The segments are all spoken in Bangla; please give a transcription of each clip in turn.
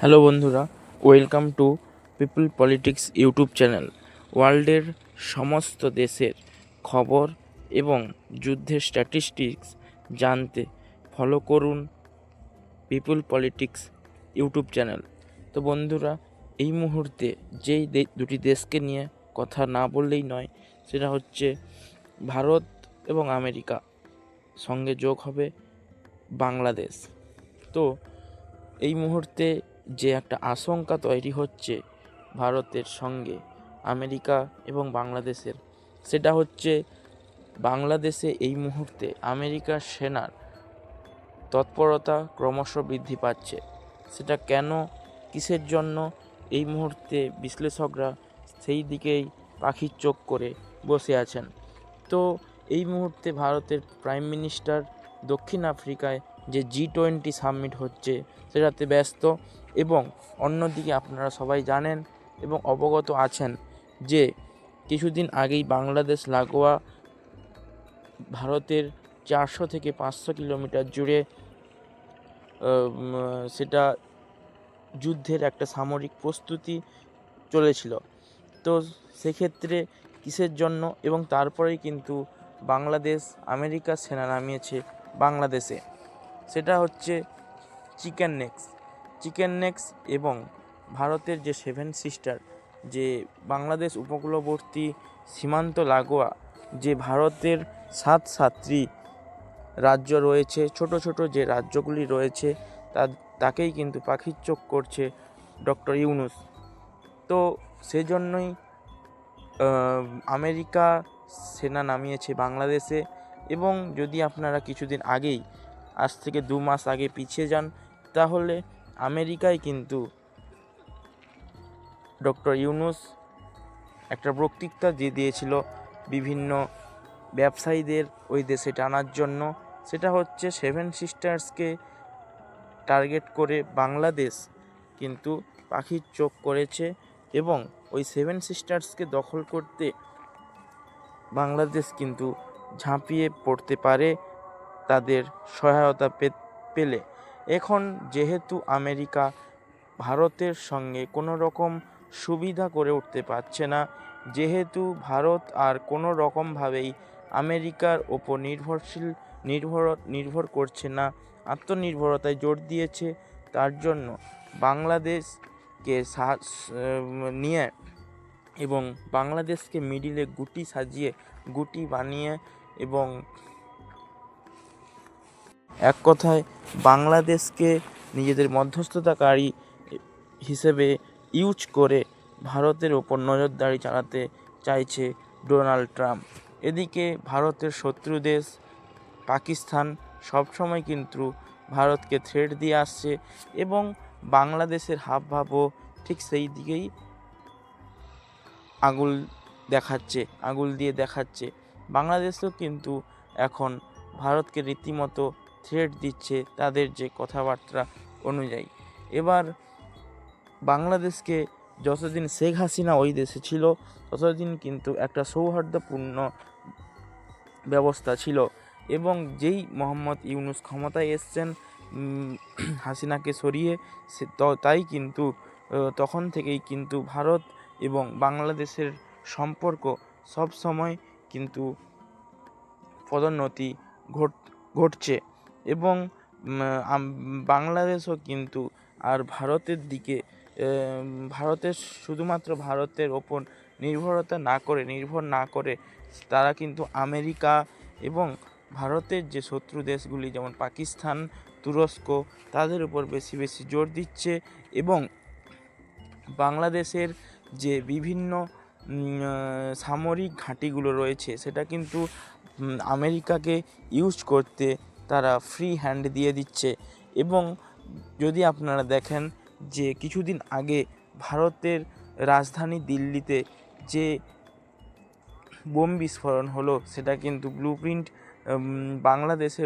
হ্যালো বন্ধুরা, welcome to people politics YouTube channel. ওয়ার্ল্ডের সমস্ত দেশের খবর এবং যুদ্ধের স্ট্যাটিস্টিক্স জানতে ফলো করুন পিপল পলিটিক্স ইউটিউব চ্যানেল। তো বন্ধুরা, এই মুহূর্তে যেই দুটি দেশকে নিয়ে কথা না বললেই নয়, সেটা হচ্ছে ভারত এবং আমেরিকা, সঙ্গে যোগ হবে বাংলাদেশ। তো এই মুহূর্তে যে একটা আশঙ্কা তৈরি হচ্ছে ভারতের সঙ্গে আমেরিকা এবং বাংলাদেশের, সেটা হচ্ছে বাংলাদেশে এই মুহূর্তে আমেরিকার সেনার তৎপরতা ক্রমশ বৃদ্ধি পাচ্ছে। সেটা কেন, কিসের জন্য, এই মুহূর্তে বিশ্লেষকরা সেই দিকেই পাখির চোখ করে বসে আছেন। তো এই মুহূর্তে ভারতের প্রাইম মিনিস্টার দক্ষিণ আফ্রিকায় যে G20 সামিট হচ্ছে সেটাতে ব্যস্ত, এবং অন্যদিকে আপনারা সবাই জানেন এবং অবগত আছেন যে কিছুদিন আগেই বাংলাদেশ লাগোয়া ভারতের 400 থেকে 500 কিলোমিটার জুড়ে সেটা যুদ্ধের একটা সামরিক প্রস্তুতি চলেছিল। তো সেক্ষেত্রে কিসের জন্য, এবং তারপরেই কিন্তু বাংলাদেশ আমেরিকার সেনা নামিয়েছে বাংলাদেশে, সেটা হচ্ছে চিকেন নেক্স এবং ভারতের যে 7 সিস্টার, যে বাংলাদেশ উপকূলবর্তী সীমান্ত লাগোয়া যে ভারতের 7 রাজ্য রয়েছে, ছোট ছোট যে রাজ্যগুলি রয়েছে, তাকেই কিন্তু পাখির চোখ করছে ডক্টর ইউনূস। তো সেজন্যই আমেরিকা সেনা নামিয়েছে বাংলাদেশে। এবং যদি আপনারা কিছুদিন আগেই, আজ থেকে 2 মাস আগে পিছিয়ে যান, তাহলে আমেরিকায় কিন্তু ডক্টর ইউনূস একটা বক্তৃতা দিয়েছিল বিভিন্ন ব্যবসায়ীদের ওই দেশে টানার জন্য। সেটা হচ্ছে 7 সিস্টার্সকে টার্গেট করে বাংলাদেশ কিন্তু পাখির চোখ করেছে, এবং ওই 7 সিস্টার্সকে দখল করতে বাংলাদেশ কিন্তু ঝাঁপিয়ে পড়তে পারে তাদের সহায়তা পেলে। এখন যেহেতু আমেরিকা ভারতের সঙ্গে কোনো রকম সুবিধা করে উঠতে পারছে না, যেহেতু ভারত আর কোনো রকমভাবেই আমেরিকার ওপর নির্ভর করছে না, আত্মনির্ভরতায় জোর দিয়েছে, তার জন্য বাংলাদেশকে নিয়ে এবং বাংলাদেশকে মিডিলে গুটি বানিয়ে এবং এক কথায় বাংলাদেশকে নিজেদের মধ্যস্থতাকারী হিসেবে ইউজ করে ভারতের ওপর নজরদারি চালাতে চাইছে ডোনাল্ড ট্রাম্প। এদিকে ভারতের শত্রু দেশ পাকিস্তান সবসময় কিন্তু ভারতকে থ্রেট দিয়ে আসছে, এবং বাংলাদেশের হাবভাবও ঠিক সেই দিকেই আঙুল দিয়ে দেখাচ্ছে। বাংলাদেশও কিন্তু এখন ভারতকে রীতিমতো থ্রেট দিচ্ছে তাদের যে কথাবার্তা অনুযায়ী। এবার বাংলাদেশকে যতদিন শেখ হাসিনা ওই দেশে ছিল, ততদিন কিন্তু একটা সৌহার্দ্যপূর্ণ ব্যবস্থা ছিল, এবং যেই মোহাম্মদ ইউনূস ক্ষমতায় এসছেন হাসিনাকে সরিয়ে, তাই কিন্তু তখন থেকেই কিন্তু ভারত এবং বাংলাদেশের সম্পর্ক সব সময় কিন্তু পদোন্নতি ঘটছে, এবং বাংলাদেশও কিন্তু আর শুধুমাত্র ভারতের ওপর নির্ভর না করে তারা কিন্তু আমেরিকা এবং ভারতের যে শত্রু দেশগুলি যেমন পাকিস্তান, তুরস্ক, তাদের উপর বেশি জোর দিচ্ছে, এবং বাংলাদেশের যে বিভিন্ন সামরিক ঘাঁটিগুলো রয়েছে সেটা কিন্তু আমেরিকাকে ইউজ করতে তারা ফ্রি হ্যান্ড দিয়ে দিচ্ছে। এবং যদি আপনারা দেখেন যে কিছুদিন আগে ভারতের রাজধানী দিল্লিতে যে বোম বিস্ফোরণ হলো, সেটা কিন্তু ব্লুপ্রিন্ট বাংলাদেশে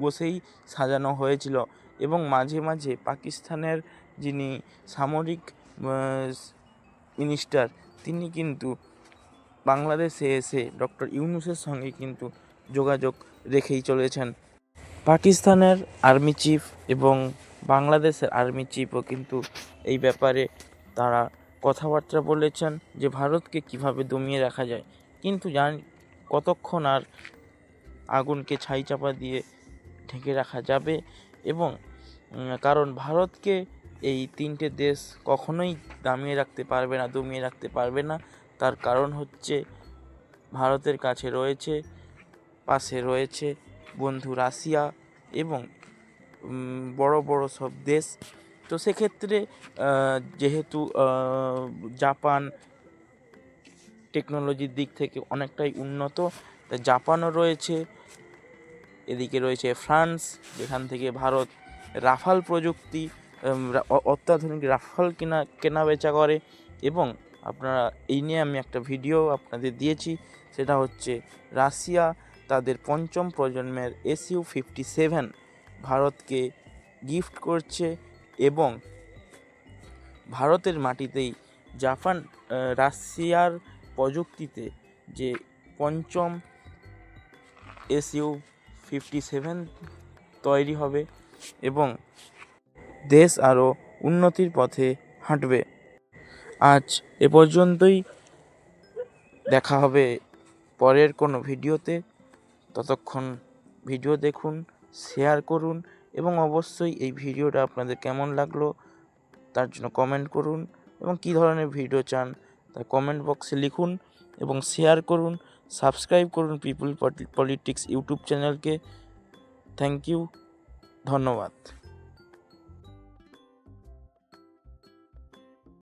বসেই সাজানো হয়েছিল, এবং মাঝে মাঝে পাকিস্তানের যিনি সামরিক মিনিস্টার, তিনি কিন্তু বাংলাদেশে এসে ডক্টর ইউনূসের সঙ্গে কিন্তু যোগাযোগ রেখেই চলেছেন। পাকিস্তানের আর্মি চিফ এবং বাংলাদেশের আর্মি চিফও কিন্তু এই ব্যাপারে তারা কথাবার্তা বলেছেন যে ভারতকে কিভাবে দমিয়ে রাখা যায়। কিন্তু কতক্ষণ আর আগুনকে ছাই চাপা দিয়ে ঢেকে রাখা যাবে, এবং কারণ ভারতকে এই তিনটে দেশ কখনোই দমিয়ে রাখতে পারবে না। তার কারণ হচ্ছে ভারতের পাশে রয়েছে বন্ধু রাশিয়া এবং বড় বড় সব দেশ। তো সেক্ষেত্রে যেহেতু জাপান টেকনোলজির দিক থেকে অনেকটাই উন্নত, তা জাপানও রয়েছে, এদিকে রয়েছে ফ্রান্স, যেখান থেকে ভারত রাফাল প্রযুক্তি অত্যাধুনিক রাফাল কেনা বেচা করে। এবং আপনারা এই নিয়ে আমি একটা ভিডিও আপনাদের দিয়েছি, সেটা হচ্ছে রাশিয়া তাদের 5ম প্রজন্মের Su-57 ভারতকে গিফট করছে, এবং ভারতের মাটিতেই রাশিয়ার প্রযুক্তিতে যে 5ম Su-57 তৈরি হবে এবং দেশ আরও উন্নতির পথে হাঁটবে। আজ এ পর্যন্তই, দেখা হবে পরের কোনো ভিডিওতে। ততক্ষণ ভিডিও দেখুন, শেয়ার করুন এবং অবশ্যই এই ভিডিওটা আপনাদের কেমন লাগলো তার জন্য কমেন্ট করুন, এবং কী ধরনের ভিডিও চান তা কমেন্ট বক্সে লিখুন এবং শেয়ার করুন। সাবস্ক্রাইব করুন পিপল পলিটিক্স ইউটিউব চ্যানেলকে। থ্যাংক ইউ, ধন্যবাদ।